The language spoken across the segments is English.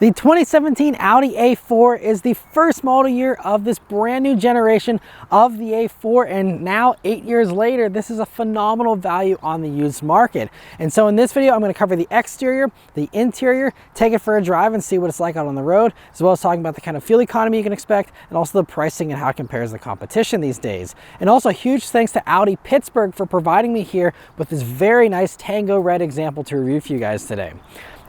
The 2017 Audi A4 is the first model year of this brand new generation of the A4, and now 8 years later, this is a phenomenal value on the used market. And so in this video, I'm going to cover the exterior, the interior, take it for a drive and see what it's like out on the road, as well as talking about the kind of fuel economy you can expect, and also the pricing and how it compares to the competition these days. And also a huge thanks to Audi Pittsburgh for providing me here with this very nice Tango Red example to review for you guys today.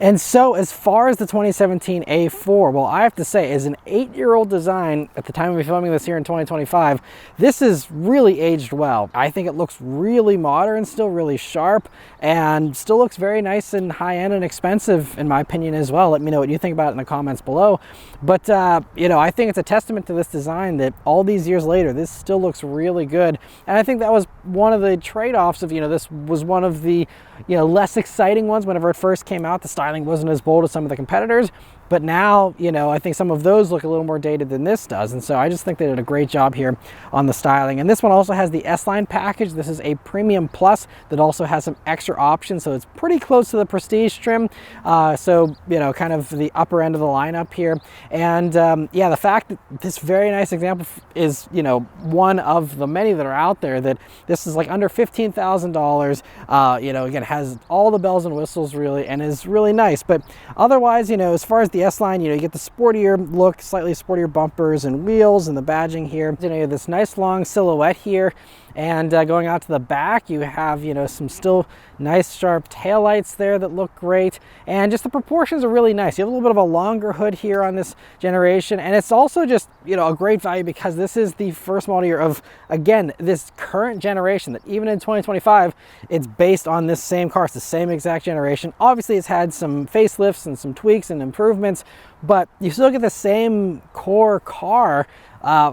And so as far as the 2017 A4, well, I have to say, as an 8-year-old design at the time of filming this here in 2025, this is really aged well. I think it looks really modern, still really sharp, and still looks very nice and high-end and expensive in my opinion as well. Let me know what you think about it in the comments below. But you know, I think it's a testament to this design that all these years later, this still looks really good. And I think that was one of the trade-offs of, you know, this was one of the, you know, less exciting ones whenever it first came out. The styling wasn't as bold as some of the competitors, but now, you know, I think some of those look a little more dated than this does. And so I just think they did a great job here on the styling. And this one also has the S-Line package. This is a Premium Plus that also has some extra options. So it's pretty close to the Prestige trim. So, you know, kind of the upper end of the lineup here. And yeah, the fact that this very nice example is, you know, one of the many that are out there, that this is like under $15,000, you know, again, has all the bells and whistles really, and is really nice. But otherwise, you know, as far as the S-Line, you know, you get the sportier look, slightly sportier bumpers and wheels and the badging here. You know, you have this nice long silhouette here. And going out to the back, you have, you know, some still nice sharp taillights there that look great. And just the proportions are really nice. You have a little bit of a longer hood here on this generation. And it's also just, you know, a great value because this is the first model year of, again, this current generation that even in 2025, it's based on this same car. It's the same exact generation. Obviously, it's had some facelifts and some tweaks and improvements, but you still get the same core car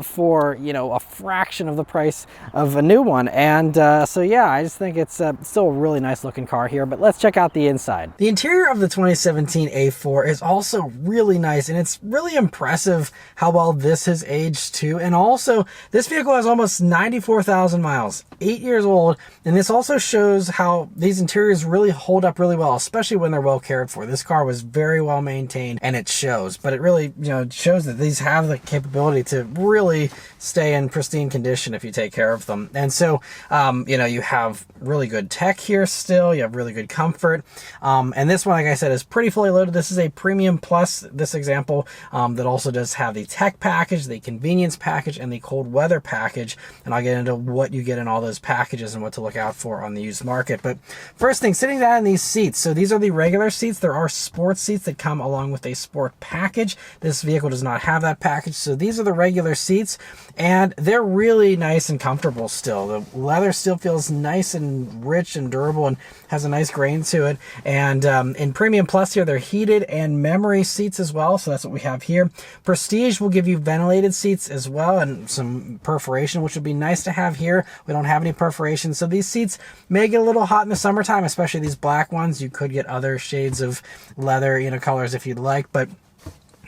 for, you know, a fraction of the price of a new one. And so yeah, I just think it's still a really nice looking car here. But let's check out the inside. The interior of the 2017 A4 is also really nice, and it's really impressive how well this has aged too. And also, this vehicle has almost 94,000 miles, 8 years old, and this also shows how these interiors really hold up really well, especially when they're well cared for. This car was very well maintained, and it shows. But it really, you know, shows that these have the capability to really stay in pristine condition if you take care of them. And so, you know, you have really good tech here still. You have really good comfort. And this one, like I said, is pretty fully loaded. This is a Premium Plus, this example, that also does have the tech package, the convenience package, and the cold weather package. And I'll get into what you get in all those packages and what to look out for on the used market. But first thing, sitting down in these seats. So these are the regular seats. There are sport seats that come along with a sport package. This vehicle does not have that package. So these are the regular seats, and they're really nice and comfortable still. The leather still feels nice and rich and durable and has a nice grain to it. And in Premium Plus here, they're heated and memory seats as well. So that's what we have here. Prestige will give you ventilated seats as well, and some perforation, which would be nice to have here. We don't have any perforation. So these seats may get a little hot in the summertime, especially these black ones. You could get other shades of leather, you know, colors if you'd like, but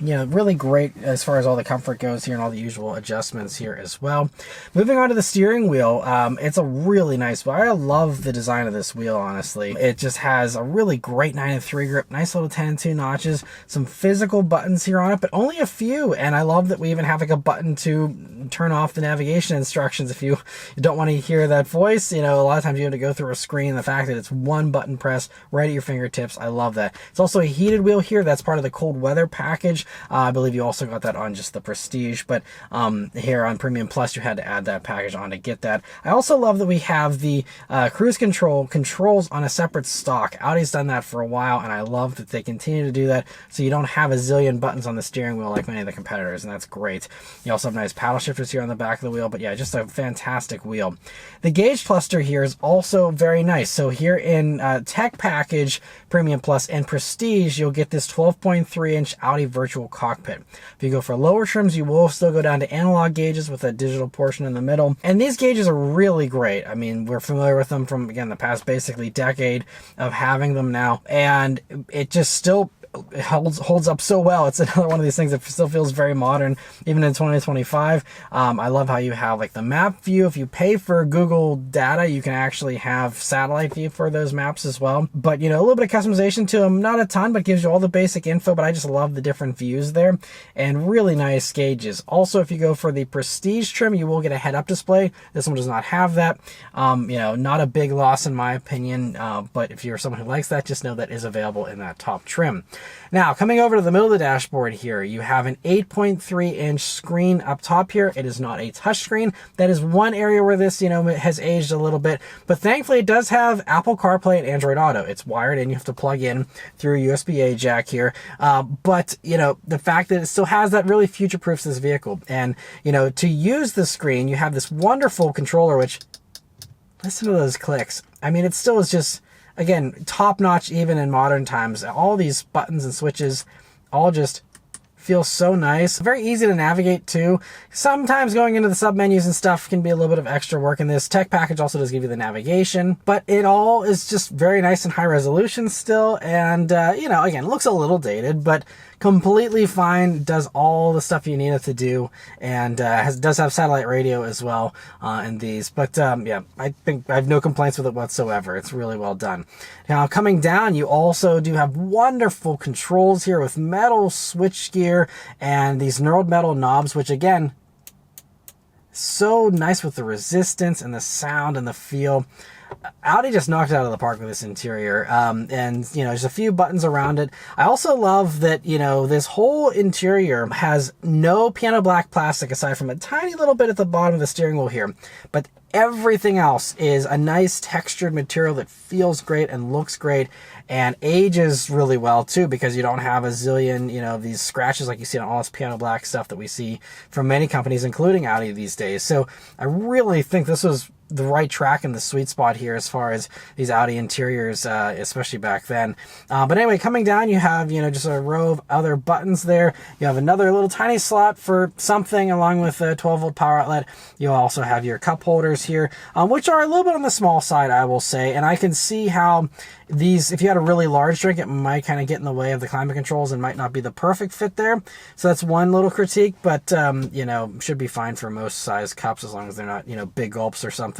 yeah, really great as far as all the comfort goes here and all the usual adjustments here as well. Moving on to the steering wheel, it's a really nice wheel. I love the design of this wheel, honestly. It just has a really great 9-3 grip, nice little 10-2 notches, some physical buttons here on it, but only a few. And I love that we even have like a button to turn off the navigation instructions if you don't want to hear that voice. You know, a lot of times you have to go through a screen. The fact that it's one button press right at your fingertips, I love that. It's also a heated wheel here. That's part of the cold weather package. I believe you also got that on just the Prestige, but here on Premium Plus, you had to add that package on to get that. I also love that we have the cruise controls on a separate stock. Audi's done that for a while, and I love that they continue to do that, so you don't have a zillion buttons on the steering wheel like many of the competitors, and that's great. You also have nice paddle shifters here on the back of the wheel, but yeah, just a fantastic wheel. The gauge cluster here is also very nice. So here in Tech Package, Premium Plus, and Prestige, you'll get this 12.3-inch Audi virtual cockpit. If you go for lower trims, you will still go down to analog gauges with a digital portion in the middle. And these gauges are really great. I mean, we're familiar with them from, again, the past basically decade of having them now. And it just still it holds up so well. It's another one of these things that still feels very modern, even in 2025. I love how you have like the map view. If you pay for Google data, you can actually have satellite view for those maps as well. But, you know, a little bit of customization to them, not a ton, but gives you all the basic info. But I just love the different views there, and really nice gauges. Also, if you go for the Prestige trim, you will get a head-up display. This one does not have that. You know, not a big loss in my opinion, but if you're someone who likes that, just know that is available in that top trim. Now, coming over to the middle of the dashboard here, you have an 8.3-inch screen up top here. It is not a touch screen. That is one area where this, you know, has aged a little bit, but thankfully it does have Apple CarPlay and Android Auto. It's wired in, you have to plug in through a USB-A jack here. But, you know, the fact that it still has that really future-proofs this vehicle. And, you know, to use the screen, you have this wonderful controller, which, listen to those clicks. I mean, it still is just, again, top notch even in modern times. All these buttons and switches all just feel so nice. Very easy to navigate too. Sometimes going into the sub menus and stuff can be a little bit of extra work in this. Tech package also does give you the navigation, but it all is just very nice and high resolution still. And, you know, again, looks a little dated, but completely fine, does all the stuff you need it to do, and does have satellite radio as well in these. But yeah, I think I have no complaints with it whatsoever. It's really well done. Now, coming down, you also do have wonderful controls here with metal switch gear and these knurled metal knobs, which again, so nice with the resistance and the sound and the feel. Audi just knocked it out of the park with this interior, and you know, there's a few buttons around it. I also love that, you know, this whole interior has no piano black plastic aside from a tiny little bit at the bottom of the steering wheel here, but everything else is a nice textured material that feels great and looks great and ages really well too, because you don't have a zillion, you know, these scratches like you see on all this piano black stuff that we see from many companies, including Audi these days. So I really think this was the right track in the sweet spot here as far as these Audi interiors, especially back then. But anyway, coming down, you have, you know, just a row of other buttons there. You have another little tiny slot for something along with a 12-volt power outlet. You also have your cup holders here, which are a little bit on the small side, I will say. And I can see how these, if you had a really large drink, it might kind of get in the way of the climate controls and might not be the perfect fit there. So that's one little critique, but, you know, should be fine for most size cups as long as they're not, you know, big gulps or something.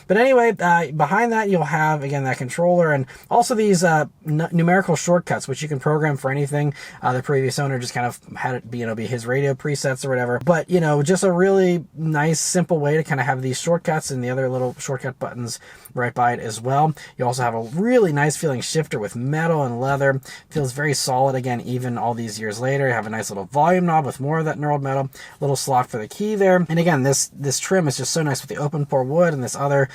But anyway, behind that, you'll have, again, that controller and also these numerical shortcuts, which you can program for anything. The previous owner just kind of had it be, you know, be his radio presets or whatever. But, you know, just a really nice, simple way to kind of have these shortcuts and the other little shortcut buttons right by it as well. You also have a really nice feeling shifter with metal and leather. Feels very solid, again, even all these years later. You have a nice little volume knob with more of that knurled metal, little slot for the key there. And again, this trim is just so nice with the open pore wood and this other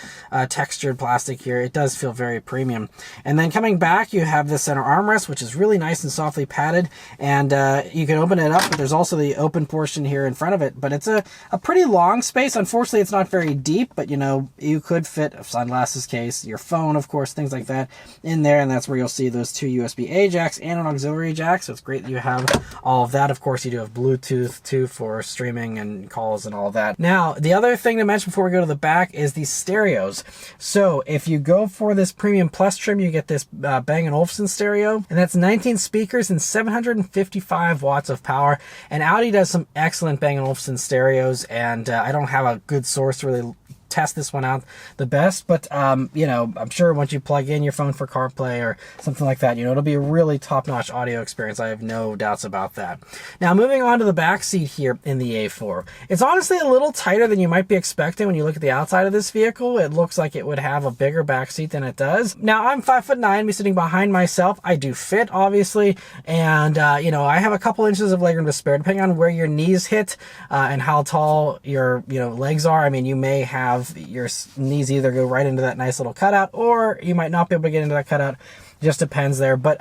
textured plastic here. It does feel very premium. And then coming back, you have this center armrest, which is really nice and softly padded, and you can open it up, but there's also the open portion here in front of it. But it's a pretty long space. Unfortunately, it's not very deep, but you know, you could fit a sunglasses case, your phone, of course, things like that in there, and that's where you'll see those two USB-A jacks and an auxiliary jack. So it's great that you have all of that. Of course, you do have Bluetooth too for streaming and calls and all that. Now, the other thing to mention before we go to the back is these stereos. So if you go for this Premium Plus trim, you get this Bang & Olufsen stereo, and that's 19 speakers and 755 watts of power. And Audi does some excellent Bang & Olufsen stereos, and I don't have a good source to really test this one out the best, but you know, I'm sure once you plug in your phone for CarPlay or something like that, you know, it'll be a really top-notch audio experience. I have no doubts about that. Now, moving on to the back seat here in the A4. It's honestly a little tighter than you might be expecting when you look at the outside of this vehicle. It looks like it would have a bigger back seat than it does. Now, I'm 5'9", me sitting behind myself. I do fit, obviously, and you know, I have a couple inches of legroom to spare, depending on where your knees hit and how tall your, you know, legs are. I mean, you may have your knees either go right into that nice little cutout, or you might not be able to get into that cutout. Just depends there, but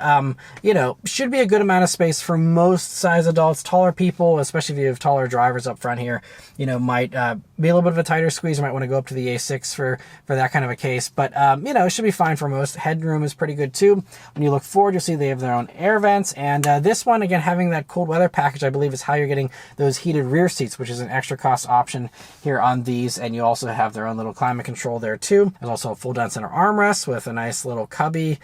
you know, should be a good amount of space for most size adults. Taller people, especially if you have taller drivers up front here, you know, might be a little bit of a tighter squeeze. You might want to go up to the A6 for that kind of a case, but you know, it should be fine for most. Headroom is pretty good too. When you look forward, you'll see they have their own air vents, and this one, again, having that cold weather package, I believe is how you're getting those heated rear seats, which is an extra cost option here on these. And you also have their own little climate control there too. There's also a full down center armrest with a nice little cubby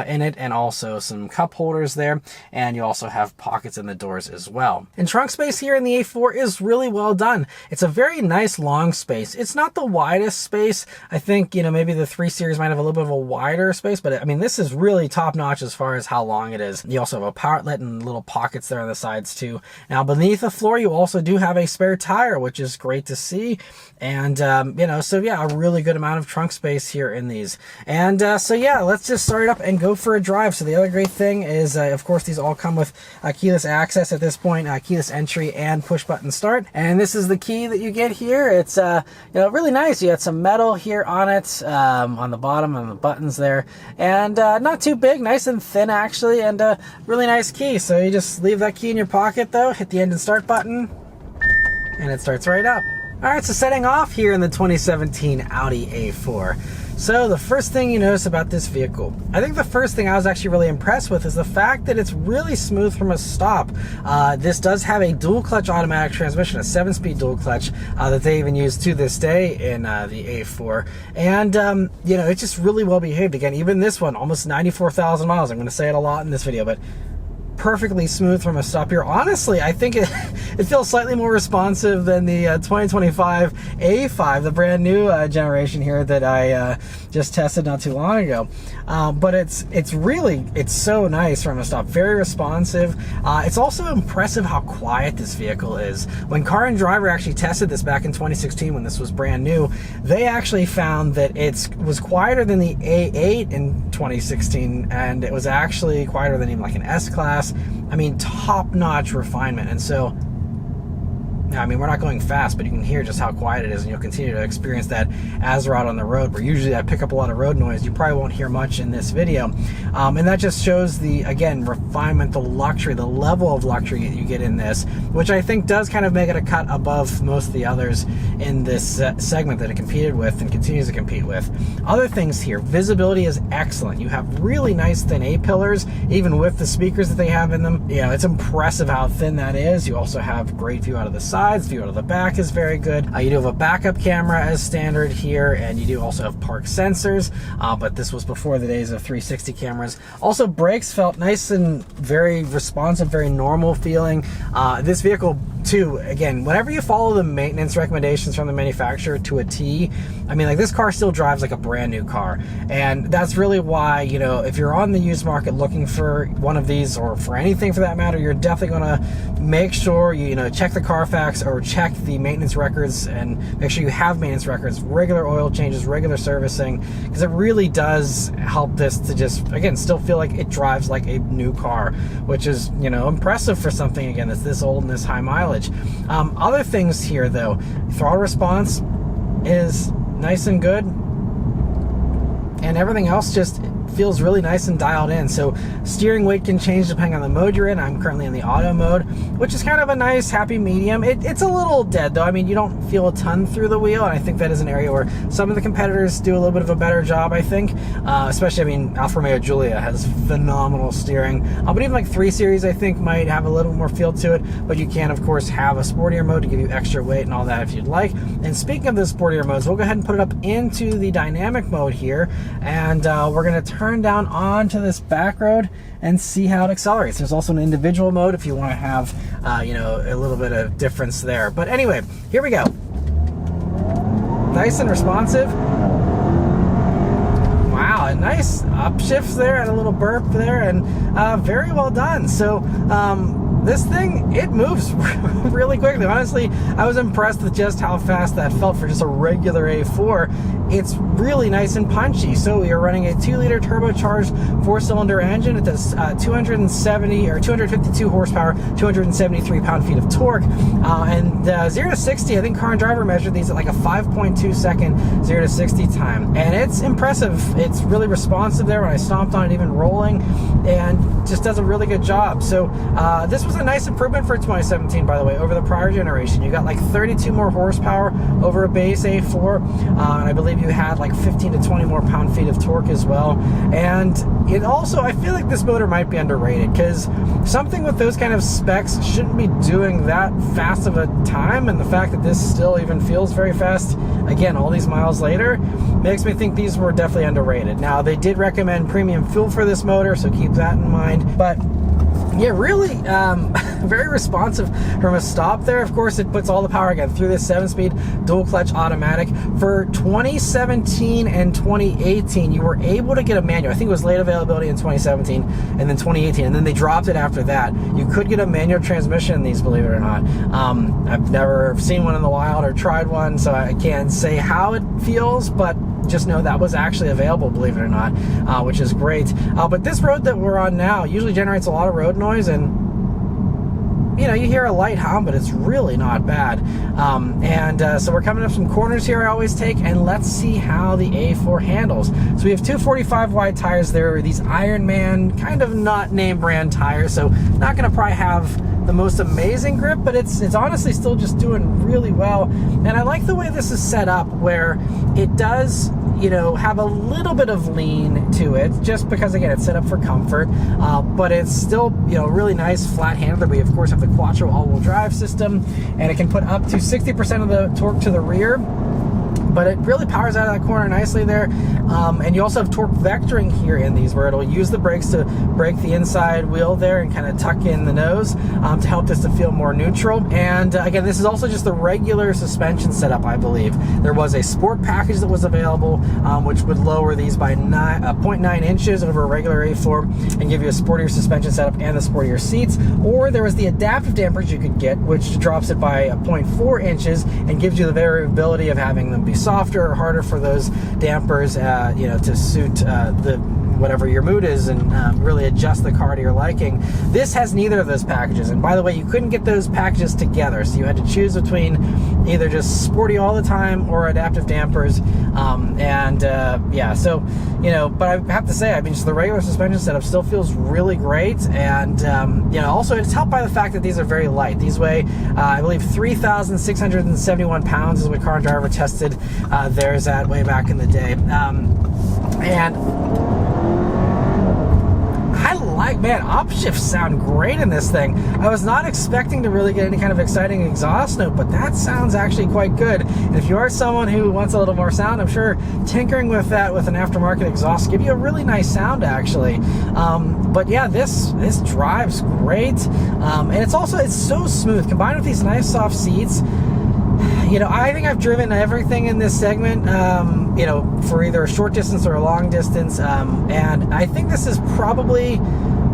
in it, and also some cup holders there, and you also have pockets in the doors as well. And trunk space here in the A4 is really well done. It's a very nice long space. It's not the widest space. I think, you know, maybe the 3 Series might have a little bit of a wider space, but I mean, this is really top notch as far as how long it is. You also have a power outlet and little pockets there on the sides too. Now beneath the floor, you also do have a spare tire, which is great to see. And, you know, so yeah, a really good amount of trunk space here in these. And so yeah, let's just start it up and go for a drive. So the other great thing is, of course, these all come with keyless access at this point, keyless entry and push button start. And this is the key that you get here. It's, you know, really nice. You got some metal here on it, on the bottom and the buttons there. And not too big, nice and thin actually, and really nice key. So you just leave that key in your pocket though, hit the engine start button, and it starts right up. All right, so setting off here in the 2017 Audi A4. So the first thing you notice about this vehicle, I think the first thing I was actually really impressed with is the fact that it's really smooth from a stop. This does have a dual clutch automatic transmission, a 7-speed dual clutch that they even use to this day in the A4. And, you know, it's just really well behaved. Again, even this one, almost 94,000 miles. I'm going to say it a lot in this video, but perfectly smooth from a stop here. Honestly, I think it feels slightly more responsive than the 2025 A5, the brand new generation here that I just tested not too long ago. But it's so nice from a stop, very responsive. It's also impressive how quiet this vehicle is. When Car and Driver actually tested this back in 2016 when this was brand new, they actually found that it was quieter than the A8 in 2016, and it was actually quieter than even like an S-Class. I mean, top-notch refinement. And so, I mean, we're not going fast, but you can hear just how quiet it is, and you'll continue to experience that as we're out on the road, where usually I pick up a lot of road noise. You probably won't hear much in this video. And that just shows the, again, refinement, the luxury, the level of luxury that you get in this, which I think does kind of make it a cut above most of the others in this segment that it competed with and continues to compete with. Other things here, visibility is excellent. You have really nice thin A-pillars, even with the speakers that they have in them. You know, it's impressive how thin that is. You also have great view out of the sides, view out of the back is very good. You do have a backup camera as standard here, and you do also have park sensors, but this was before the days of 360 cameras. Also, brakes felt nice and very responsive, very normal feeling. This vehicle too, again, whenever you follow the maintenance recommendations from the manufacturer to a T, I mean, like, this car still drives like a brand new car. And that's really why, you know, if you're on the used market looking for one of these, or for anything for that matter, you're definitely going to make sure you know, check the Carfax or check the maintenance records, and make sure you have maintenance records, regular oil changes, regular servicing, because it really does help this to just, again, still feel like it drives like a new car, which is, you know, impressive for something, again, that's this old and this high mileage. Other things here though, throttle response is nice and good, and everything else just feels really nice and dialed in. So steering weight can change depending on the mode you're in. I'm currently in the auto mode, which is kind of a nice happy medium. It's a little dead though. I mean, you don't feel a ton through the wheel, and I think that is an area where some of the competitors do a little bit of a better job, I think. Especially, I mean, Alfa Romeo Giulia has phenomenal steering, but even like 3 Series I think might have a little more feel to it. But you can of course have a sportier mode to give you extra weight and all that if you'd like. And speaking of the sportier modes, we'll go ahead and put it up into the dynamic mode here, and we're going to turn down onto this back road and see how it accelerates. There's also an individual mode if you want to have you know, a little bit of difference there. But anyway, here we go. Nice and responsive. Wow, a nice upshifts there and a little burp there, and very well done. So this thing, it moves really quickly. Honestly, I was impressed with just how fast that felt for just a regular A4. It's really nice and punchy. So we are running a 2-liter turbocharged 4-cylinder engine. It does 252 horsepower, 273 pound-feet of torque. And 0 to 60, I think Car and Driver measured these at like a 5.2 second 0 to 60 time. And it's impressive. It's really responsive there when I stomped on it, even rolling, and just does a really good job. So this was a nice improvement for 2017, by the way, over the prior generation. You got like 32 more horsepower over a base A4, and I believe you had like 15 to 20 more pound-feet of torque as well. And it also, I feel like this motor might be underrated, because something with those kind of specs shouldn't be doing that fast of a time, and the fact that this still even feels very fast, again, all these miles later, makes me think these were definitely underrated. Now, they did recommend premium fuel for this motor, so keep that in mind. But yeah, really very responsive from a stop there. Of course, it puts all the power again through this 7-speed dual clutch automatic. For 2017 and 2018, you were able to get a manual. I think it was late availability in 2017 and then 2018, and then they dropped it after that. You could get a manual transmission in these, believe it or not. I've never seen one in the wild or tried one, so I can't say how it feels, but just know that was actually available, believe it or not, which is great. But this road that we're on now usually generates a lot of road noise, and you know, you hear a light hum, but it's really not bad. So we're coming up some corners here I always take, and let's see how the A4 handles. So we have 245 wide tires there, these Ironman kind of not name brand tires, so not gonna probably have the most amazing grip, but it's honestly still just doing really well. And I like the way this is set up, where it does, you know, have a little bit of lean to it, just because again it's set up for comfort, but it's still, you know, really nice flat handle. We of course have the Quattro all-wheel drive system, and it can put up to 60% of the torque to the rear, but it really powers out of that corner nicely there. And you also have torque vectoring here in these, where it'll use the brakes to brake the inside wheel there and kind of tuck in the nose to help this to feel more neutral. And again, this is also just the regular suspension setup, I believe. There was a sport package that was available, which would lower these by 0.9 inches over a regular A4 and give you a sportier suspension setup and the sportier seats. Or there was the adaptive dampers you could get, which drops it by 0.4 inches and gives you the variability of having them be softer or harder for those dampers, you know, to suit the whatever your mood is, and really adjust the car to your liking. This has neither of those packages, and by the way, you couldn't get those packages together, so you had to choose between either just sporty all the time or adaptive dampers. Yeah, so, you know, but I have to say, I mean, just the regular suspension setup still feels really great. And you know, also it's helped by the fact that these are very light. These weigh I believe 3,671 pounds is what Car and Driver tested theirs at way back in the day. And I like, man, upshifts sound great in this thing. I was not expecting to really get any kind of exciting exhaust note, but that sounds actually quite good. And if you are someone who wants a little more sound, I'm sure tinkering with that with an aftermarket exhaust give you a really nice sound, actually. But yeah, this drives great, and it's so smooth combined with these nice soft seats. You know, I think I've driven everything in this segment, you know, for either a short distance or a long distance, and I think this is probably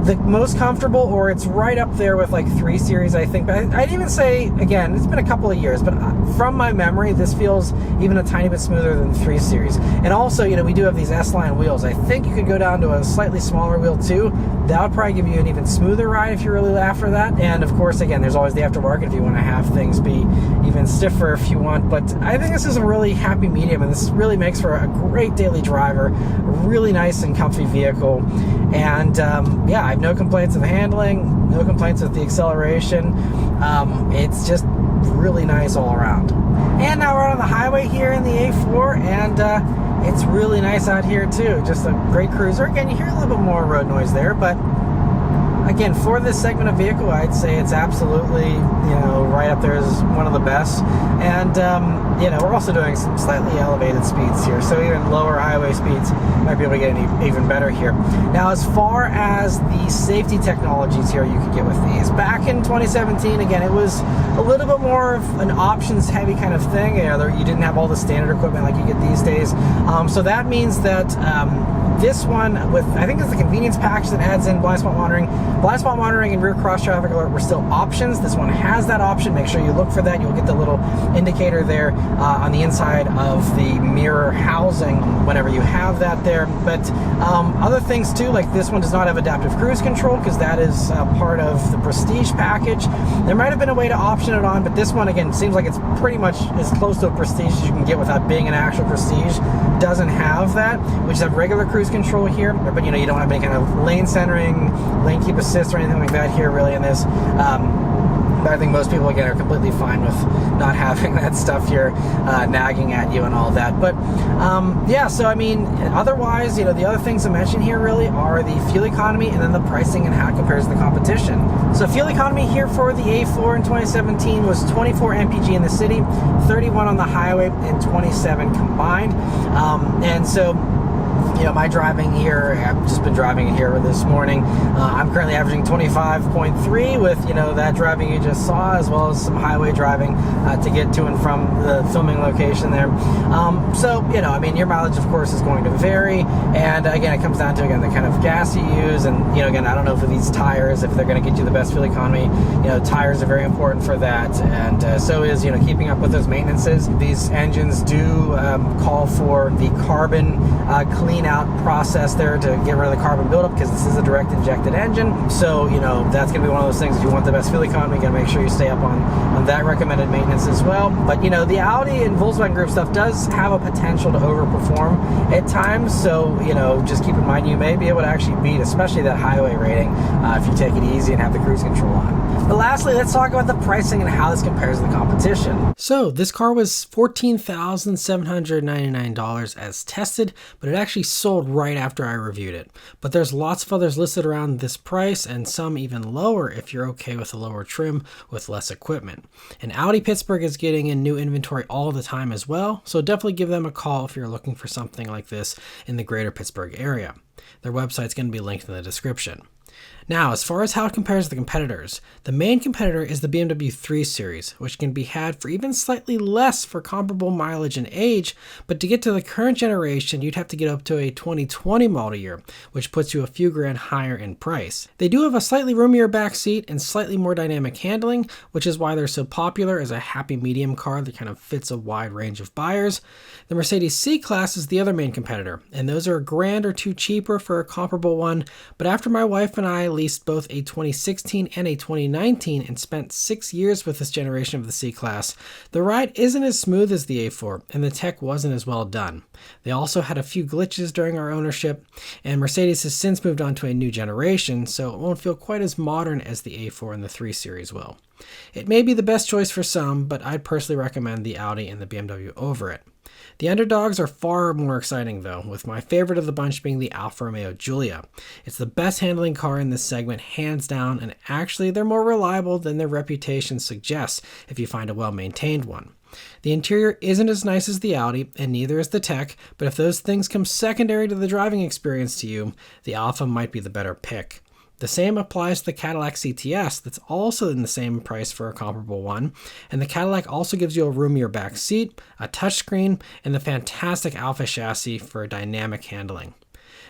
the most comfortable, or it's right up there with like 3 Series, I think. But I'd even say, again, it's been a couple of years, but from my memory, this feels even a tiny bit smoother than 3 Series. And also, you know, we do have these S-Line wheels. I think you could go down to a slightly smaller wheel too. That would probably give you an even smoother ride if you're really after that. And of course, again, there's always the aftermarket if you want to have things be even stiffer if you want. But I think this is a really happy medium, and this really makes for a great daily driver, a really nice and comfy vehicle. And yeah, I have no complaints with the handling, no complaints with the acceleration. It's just really nice all around. And now we're on the highway here in the A4, and it's really nice out here too. Just a great cruiser. Again, you hear a little bit more road noise there, but again, for this segment of vehicle, I'd say it's absolutely, you know, right up there as one of the best. And you know, we're also doing some slightly elevated speeds here, so even lower highway speeds might be able to get even better here. Now, as far as the safety technologies here you could get with these, back in 2017, again, it was a little bit more of an options heavy kind of thing. You know, you didn't have all the standard equipment like you get these days. So that means that this one, with, I think it's the convenience package that adds in blind spot monitoring. Blind spot monitoring and rear cross traffic alert were still options. This one has that option. Make sure you look for that. You'll get the little indicator there on the inside of the mirror housing whenever you have that there. But other things too, like this one does not have adaptive cruise control because that is part of the Prestige package. There might have been a way to option it on, but this one, again, seems like it's pretty much as close to a Prestige as you can get without being an actual Prestige. Doesn't have that. We just have regular cruise control here, but you know, you don't have any kind of lane centering, lane keep assist or anything like that here really in this. I think most people, again, are completely fine with not having that stuff here nagging at you and all that. But yeah, so I mean, otherwise, the other things to mention here really are the fuel economy and then the pricing and how it compares to the competition. So fuel economy here for the A4 in 2017 was 24 mpg in the city, 31 on the highway, and 27 combined. And so, my driving here, I've just been driving it here this morning. I'm currently averaging 25.3 with, that driving you just saw, as well as some highway driving to get to and from the filming location there. So, I mean, your mileage, of course, is going to vary. And again, it comes down to, again, the kind of gas you use. And, again, I don't know for these tires, if they're going to get you the best fuel economy. Tires are very important for that. And so is, keeping up with those maintenances. These engines do call for the carbon clean out process there to get rid of the carbon buildup, because this is a direct injected engine. So that's going to be one of those things. If you want the best fuel economy, you got to make sure you stay up on that recommended maintenance as well. But the Audi and Volkswagen Group stuff does have a potential to overperform at times. So just keep in mind, you may be able to actually beat, especially that highway rating, if you take it easy and have the cruise control on. But lastly, let's talk about the pricing and how this compares to the competition. So this car was $14,799 as tested, but it actually sold right after I reviewed it. But there's lots of others listed around this price, and some even lower if you're okay with a lower trim with less equipment. And Audi Pittsburgh is getting in new inventory all the time as well, so definitely give them a call if you're looking for something like this in the greater Pittsburgh area. Their website's going to be linked in the description. Now, as far as how it compares to the competitors, the main competitor is the BMW 3 Series, which can be had for even slightly less for comparable mileage and age, but to get to the current generation, you'd have to get up to a 2020 model year, which puts you a few grand higher in price. They do have a slightly roomier back seat and slightly more dynamic handling, which is why they're so popular as a happy medium car that kind of fits a wide range of buyers. The Mercedes C-Class is the other main competitor, and those are a grand or two cheaper for a comparable one, but after my wife and I leased both a 2016 and a 2019 and spent 6 years with this generation of the C-Class, the ride isn't as smooth as the A4 and the tech wasn't as well done. They also had a few glitches during our ownership, and Mercedes has since moved on to a new generation, so it won't feel quite as modern as the A4 and the 3 Series will. It may be the best choice for some, but I'd personally recommend the Audi and the BMW over it. The underdogs are far more exciting though, with my favorite of the bunch being the Alfa Romeo Giulia. It's the best handling car in this segment hands down, and actually they're more reliable than their reputation suggests if you find a well-maintained one. The interior isn't as nice as the Audi, and neither is the tech, but if those things come secondary to the driving experience to you, the Alfa might be the better pick. The same applies to the Cadillac CTS that's also in the same price for a comparable one, and the Cadillac also gives you a roomier back seat, a touchscreen, and the fantastic Alfa chassis for dynamic handling.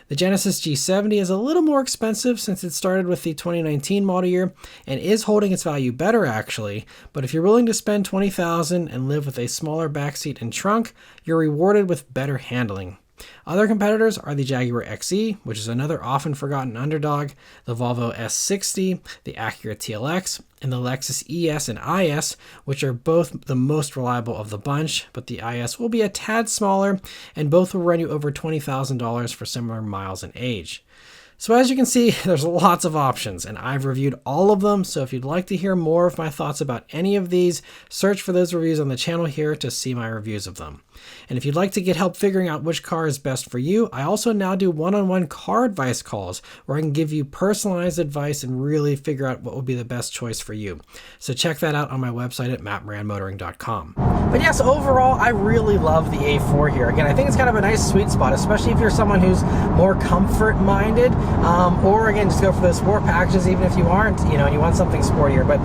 The Genesis G70 is a little more expensive since it started with the 2019 model year and is holding its value better actually, but if you're willing to spend $20,000 and live with a smaller backseat and trunk, you're rewarded with better handling. Other competitors are the Jaguar XE, which is another often forgotten underdog, the Volvo S60, the Acura TLX, and the Lexus ES and IS, which are both the most reliable of the bunch, but the IS will be a tad smaller, and both will run you over $20,000 for similar miles and age. So as you can see, there's lots of options, and I've reviewed all of them, so if you'd like to hear more of my thoughts about any of these, search for those reviews on the channel here to see my reviews of them. And if you'd like to get help figuring out which car is best for you, I also now do one-on-one car advice calls where I can give you personalized advice and really figure out what will be the best choice for you. So check that out on my website at mattmoranmotoring.com. But yes, overall, I really love the A4 here. Again, I think it's kind of a nice sweet spot, especially if you're someone who's more comfort-minded, or again, just go for those sport packages, even if you aren't, and you want something sportier. But,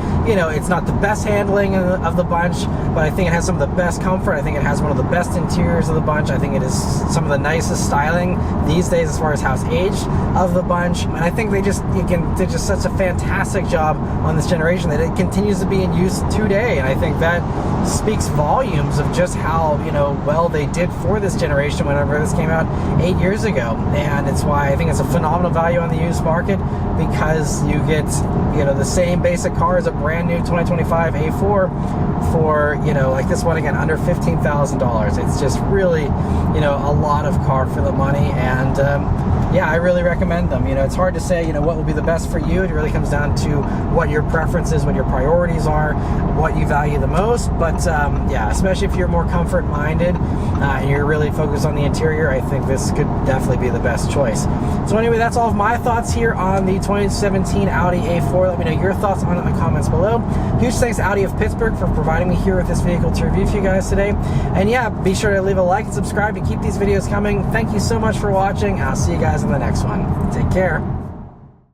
it's not the best handling of the bunch, but I think it has some of the best comfort. I think it has one of the best interiors of the bunch. I think it is some of the nicest styling these days as far as how it's aged of the bunch. And I think they did just such a fantastic job on this generation that it continues to be in use today. And I think that speaks volumes of just how, well they did for this generation whenever this came out 8 years ago. And it's why I think it's a phenomenal value on the used market. because you get, you know, the same basic car as a brand new 2025 A4 for, you know, like this one again, under $15,000. It's just really, you know, a lot of car for the money. And yeah, I really recommend them. You know, it's hard to say, you know, what will be the best for you. It really comes down to what your preferences, what your priorities are, what you value the most. But yeah, especially if you're more comfort minded and you're really focused on the interior, I think this could definitely be the best choice. So anyway, that's all of my thoughts here on the 2017 Audi A4. Let me know your thoughts on it in the comments below. Huge thanks to Audi of Pittsburgh for providing me here with this vehicle to review for you guys today. And yeah, be sure to leave a like and subscribe to keep these videos coming. Thank you so much for watching. I'll see you guys in the next one. Take care.